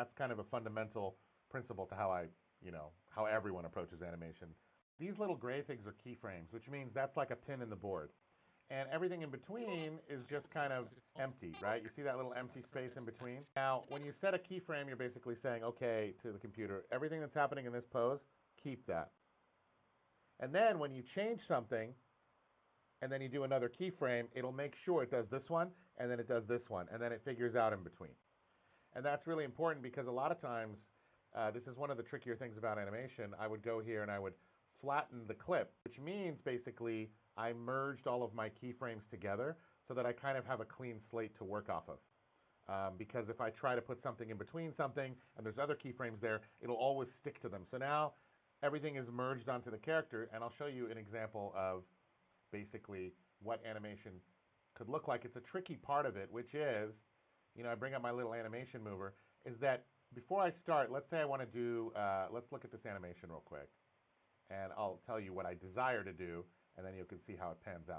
That's kind of a fundamental principle to how how everyone approaches animation. These little gray things are keyframes, which means that's like a pin in the board. And everything in between is just kind of empty, right? You see that little empty space in between? Now, when you set a keyframe, you're basically saying, okay, to the computer, everything that's happening in this pose, keep that. And then when you change something, and then you do another keyframe, it'll make sure it does this one, and then it does this one, and then it figures out in between. And that's really important because a lot of times, this is one of the trickier things about animation, I would go here and I would flatten the clip, which means basically I merged all of my keyframes together so that I kind of have a clean slate to work off of. Because if I try to put something in between something and there's other keyframes there, it'll always stick to them. So now everything is merged onto the character, and I'll show you an example of basically what animation could look like. It's a tricky part of it, which is, I bring up my little animation mover, is that before I start, let's say I want to do, let's look at this animation real quick, and I'll tell you what I desire to do, and then you can see how it pans out.